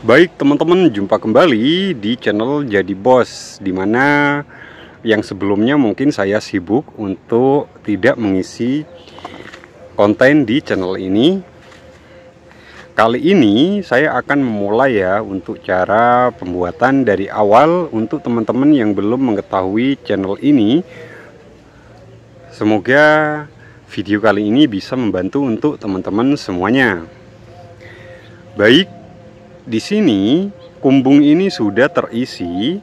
Baik teman-teman, jumpa kembali di channel Jadi Bos, dimana yang sebelumnya mungkin saya sibuk untuk tidak mengisi konten di channel ini. Kali ini saya akan memulai ya untuk cara pembuatan dari awal untuk teman-teman yang belum mengetahui channel ini. Semoga video kali ini bisa membantu untuk teman-teman semuanya. Baik, di sini kumbung ini sudah terisi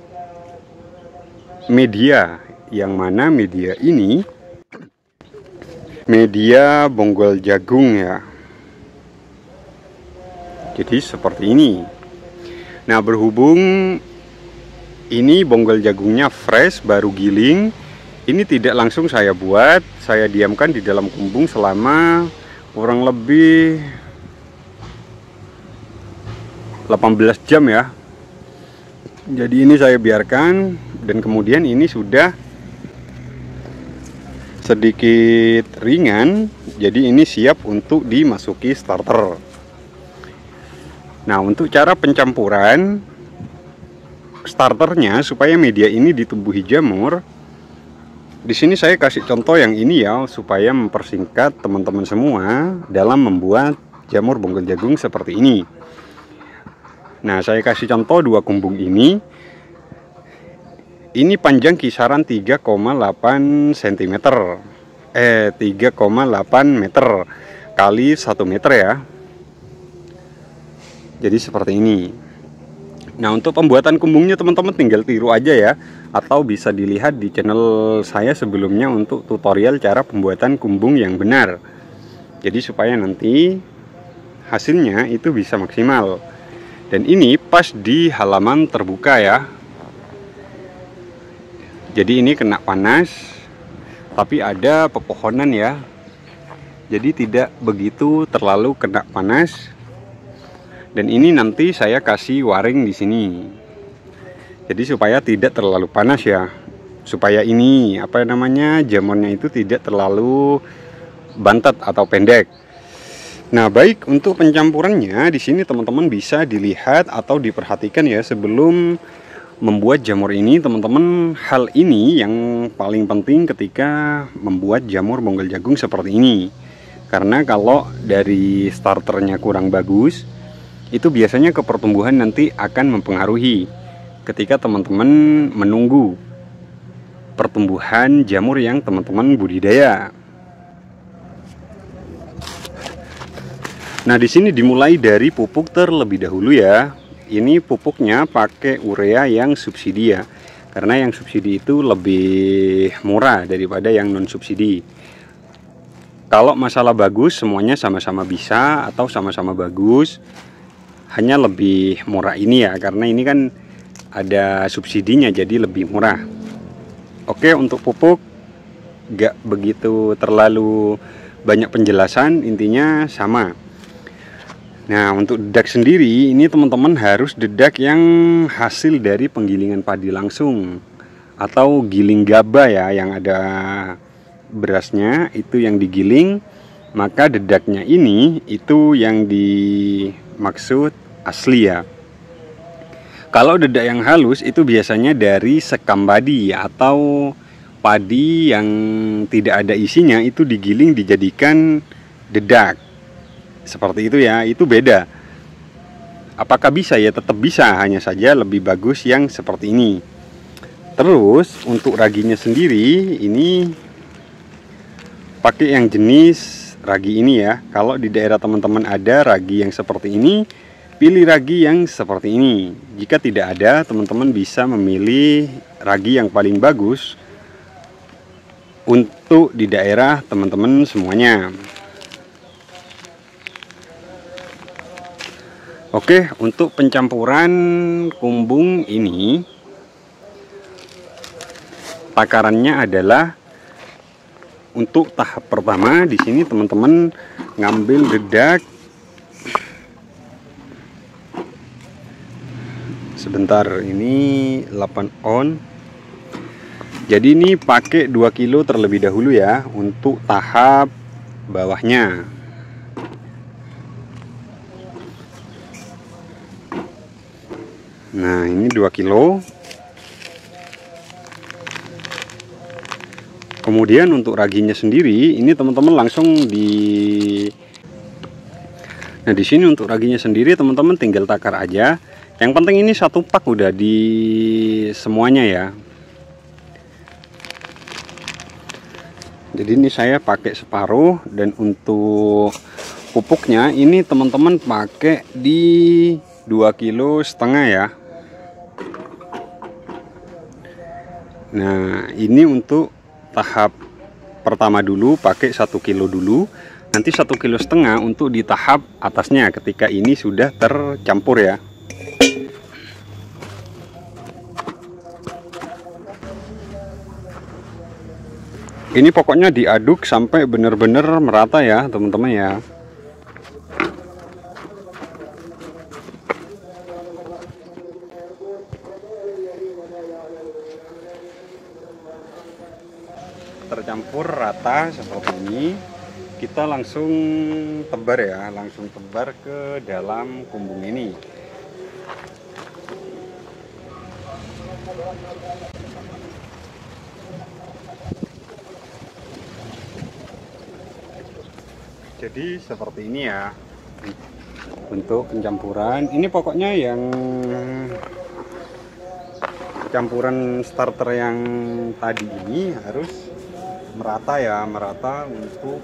media, yang mana media ini media bonggol jagung ya. Jadi seperti ini. Nah, berhubung ini bonggol jagungnya fresh, baru giling, ini tidak langsung saya buat, saya diamkan di dalam kumbung selama kurang lebih 18 jam ya. Jadi ini saya biarkan, dan kemudian ini sudah sedikit ringan, jadi ini siap untuk dimasuki starter. Nah, untuk cara pencampuran starternya supaya media ini ditumbuhi jamur, di sini saya kasih contoh yang ini ya, supaya mempersingkat teman-teman semua dalam membuat jamur bonggol jagung seperti ini. Nah, saya kasih contoh dua kumbung ini. Ini panjang kisaran 3,8 cm. 3,8 meter kali 1 meter ya. Jadi seperti ini. Nah, untuk pembuatan kumbungnya teman-teman tinggal tiru aja ya, atau bisa dilihat di channel saya sebelumnya untuk tutorial cara pembuatan kumbung yang benar. Jadi supaya nanti hasilnya itu bisa maksimal. Dan ini pas di halaman terbuka ya. Jadi ini kena panas, tapi ada pepohonan ya. Jadi tidak begitu terlalu kena panas. Dan ini nanti saya kasih waring di sini. Jadi supaya tidak terlalu panas ya. Supaya ini jamurnya itu tidak terlalu bantet atau pendek. Nah, baik, untuk pencampurannya di sini teman-teman bisa dilihat atau diperhatikan ya sebelum membuat jamur ini, teman-teman. Hal ini yang paling penting ketika membuat jamur bonggol jagung seperti ini. Karena kalau dari starternya kurang bagus, itu biasanya ke pertumbuhan nanti akan mempengaruhi ketika teman-teman menunggu pertumbuhan jamur yang teman-teman budidaya. Nah, di sini dimulai dari pupuk terlebih dahulu ya. Ini pupuknya pakai urea yang subsidi ya. Karena yang subsidi itu lebih murah daripada yang non subsidi. Kalau masalah bagus, semuanya sama-sama bisa atau sama-sama bagus. Hanya lebih murah ini ya, karena ini kan ada subsidinya jadi lebih murah. Oke, untuk pupuk gak begitu terlalu banyak penjelasan, intinya sama. Nah, untuk dedak sendiri ini teman-teman harus dedak yang hasil dari penggilingan padi langsung atau giling gaba ya, yang ada berasnya itu yang digiling. Maka dedaknya ini itu yang dimaksud asli ya. Kalau dedak yang halus itu biasanya dari sekam padi atau padi yang tidak ada isinya, itu digiling dijadikan dedak. Seperti itu ya, itu beda. Apakah bisa ya? Tetap bisa, hanya saja lebih bagus yang seperti ini. Terus untuk raginya sendiri ini pakai yang jenis ragi ini ya. Kalau di daerah teman-teman ada ragi yang seperti ini, pilih ragi yang seperti ini. Jika tidak ada, teman-teman bisa memilih ragi yang paling bagus untuk di daerah teman-teman semuanya. Oke, untuk pencampuran kumbung ini takarannya adalah untuk tahap pertama di sini teman-teman ngambil dedak sebentar, ini 8 on. Jadi ini pakai 2 kilo terlebih dahulu ya untuk tahap bawahnya. Nah, ini 2 kilo. Kemudian untuk raginya sendiri, ini teman-teman langsung Nah, di sini untuk raginya sendiri teman-teman tinggal takar aja. Yang penting ini satu pak udah di semuanya ya. Jadi ini saya pakai separuh, dan untuk pupuknya ini teman-teman pakai di 2,5 kilo ya. Nah, ini untuk tahap pertama dulu pakai 1 kilo dulu. Nanti 1,5 kilo untuk di tahap atasnya ketika ini sudah tercampur ya. Ini pokoknya diaduk sampai benar-benar merata ya teman-teman ya. Tercampur rata seperti ini, kita langsung tebar ya, langsung tebar ke dalam kumbung ini. Jadi seperti ini ya untuk pencampuran. Ini pokoknya yang campuran starter yang tadi ini harus merata ya, merata untuk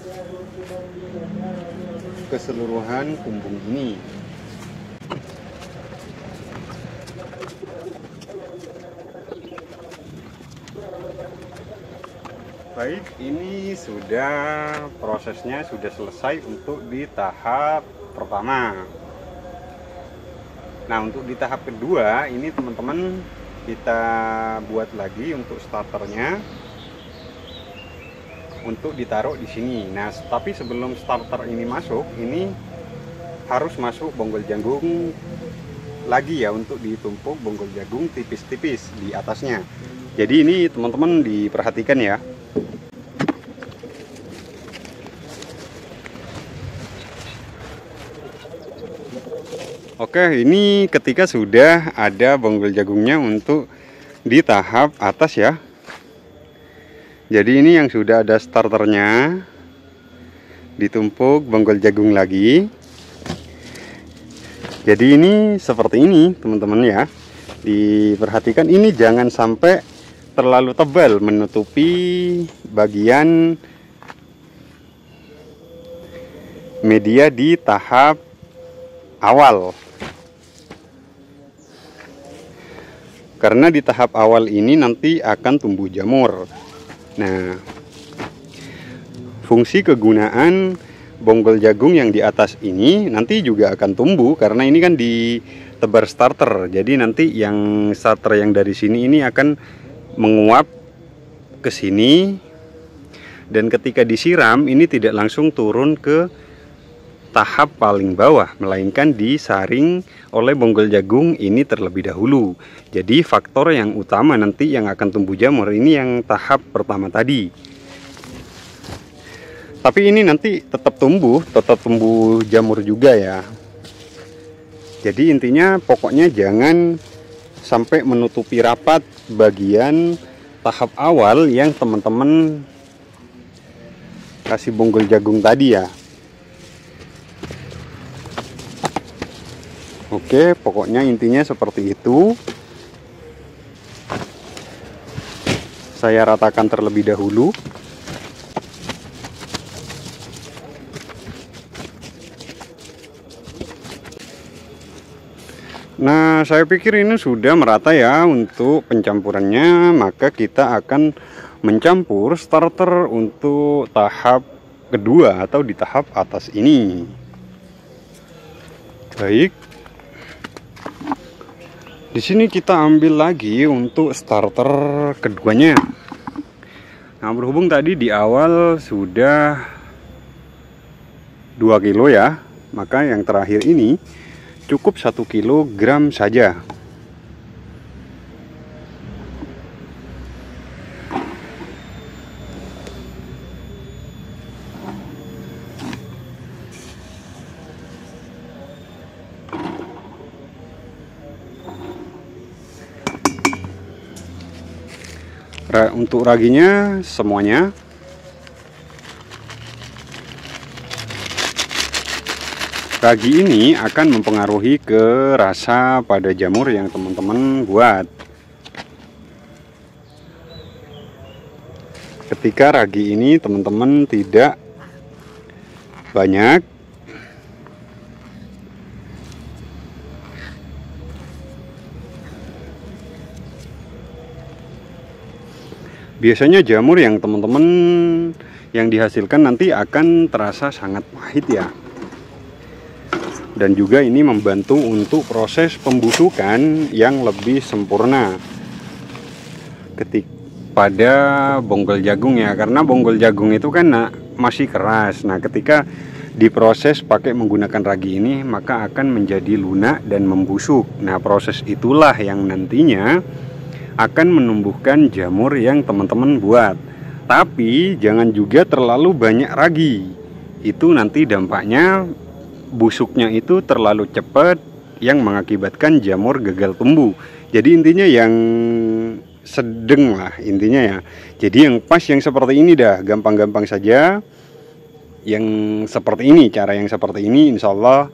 keseluruhan kumbung ini. Baik, ini sudah prosesnya sudah selesai untuk di tahap pertama. Nah, untuk di tahap kedua ini teman-teman kita buat lagi untuk starternya untuk ditaruh di sini. Nah, tapi sebelum starter ini masuk, ini harus masuk bonggol jagung lagi ya, untuk ditumpuk bonggol jagung tipis-tipis di atasnya. Jadi ini teman-teman diperhatikan ya. Oke, ini ketika sudah ada bonggol jagungnya untuk di tahap atas ya. Jadi ini yang sudah ada starternya, ditumpuk bonggol jagung lagi. Jadi ini seperti ini teman-teman ya. Diperhatikan ini jangan sampai terlalu tebal menutupi bagian media di tahap awal. Karena di tahap awal ini nanti akan tumbuh jamur. Nah, fungsi kegunaan bonggol jagung yang di atas ini nanti juga akan tumbuh, karena ini kan di tebar starter. Jadi nanti yang starter yang dari sini ini akan menguap ke sini, dan ketika disiram ini tidak langsung turun ke tahap paling bawah, melainkan disaring oleh bonggol jagung ini terlebih dahulu. Jadi faktor yang utama nanti yang akan tumbuh jamur ini yang tahap pertama tadi. Tapi ini nanti tetap tumbuh jamur juga ya. Jadi intinya pokoknya jangan sampai menutupi rapat bagian tahap awal yang teman-teman kasih bonggol jagung tadi ya. Oke, pokoknya intinya seperti itu. Saya ratakan terlebih dahulu. Nah, saya pikir ini sudah merata ya untuk pencampurannya. Maka kita akan mencampur starter untuk tahap kedua atau di tahap atas ini. Baik. Di sini kita ambil lagi untuk starter keduanya. Nah, berhubung tadi di awal sudah 2 kilo ya, maka yang terakhir ini cukup 1 kilogram saja. Untuk raginya semuanya. Ragi ini akan mempengaruhi ke rasa pada jamur yang teman-teman buat. Ketika ragi ini teman-teman tidak banyak, biasanya jamur yang teman-teman yang dihasilkan nanti akan terasa sangat pahit ya. Dan juga ini membantu untuk proses pembusukan yang lebih sempurna pada bonggol jagung ya, karena bonggol jagung itu kan masih keras. Nah, ketika diproses pakai menggunakan ragi ini, maka akan menjadi lunak dan membusuk. Nah, proses itulah yang nantinya akan menumbuhkan jamur yang teman-teman buat. Tapi jangan juga terlalu banyak ragi, itu nanti dampaknya busuknya itu terlalu cepat yang mengakibatkan jamur gagal tumbuh. Jadi intinya yang sedang lah intinya ya. Jadi yang pas yang seperti ini dah, gampang-gampang saja. Yang seperti ini, cara yang seperti ini insya Allah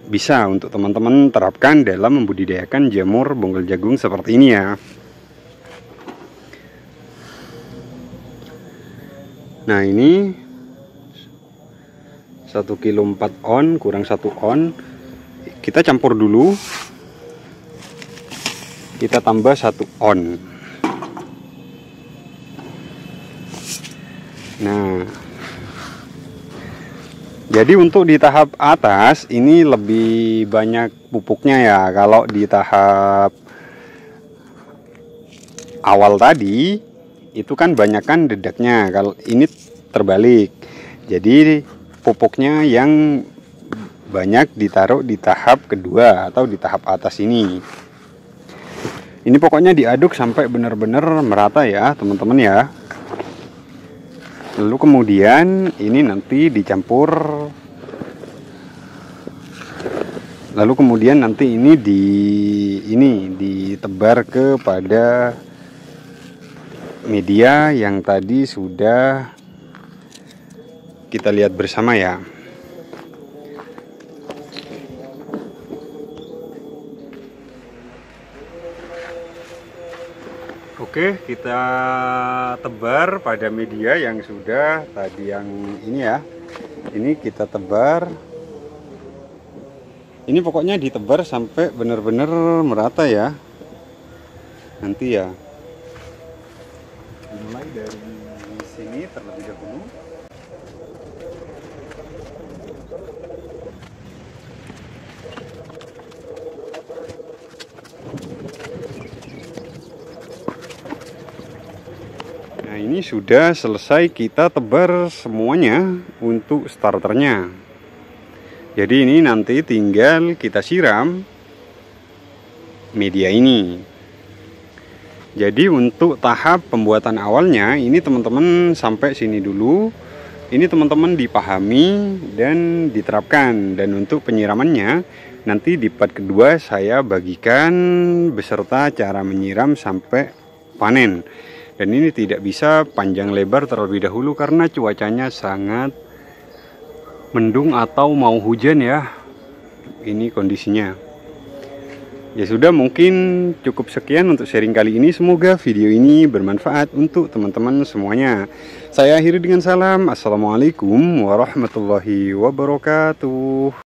bisa untuk teman-teman terapkan dalam membudidayakan jamur bonggol jagung seperti ini ya. Nah, ini 1 kilo 4 on kurang 1 on, kita campur dulu, kita tambah 1 on. Nah, jadi untuk di tahap atas ini lebih banyak pupuknya ya. Kalau di tahap awal tadi itu kan banyakkan dedaknya, kalau ini terbalik. Jadi pupuknya yang banyak ditaruh di tahap kedua atau di tahap atas ini. Ini pokoknya diaduk sampai benar-benar merata ya teman-teman ya. Lalu kemudian ini nanti dicampur. Lalu kemudian nanti ini ditebar kepada media yang tadi sudah kita lihat bersama ya. Oke, kita tebar pada media yang sudah tadi yang ini ya. Ini kita tebar. Ini pokoknya ditebar sampai benar-benar merata ya. Nanti ya. Mulai dari sini terlebih dahulu. Nah, ini sudah selesai kita tebar semuanya untuk starternya. Jadi ini nanti tinggal kita siram media ini. Jadi untuk tahap pembuatan awalnya ini teman-teman sampai sini dulu. Ini teman-teman dipahami dan diterapkan. Dan untuk penyiramannya nanti di part kedua saya bagikan beserta cara menyiram sampai panen. Dan ini tidak bisa panjang lebar terlebih dahulu karena cuacanya sangat mendung atau mau hujan ya. Ini kondisinya. Ya sudah, mungkin cukup sekian untuk sharing kali ini. Semoga video ini bermanfaat untuk teman-teman semuanya. Saya akhiri dengan salam. Assalamualaikum warahmatullahi wabarakatuh.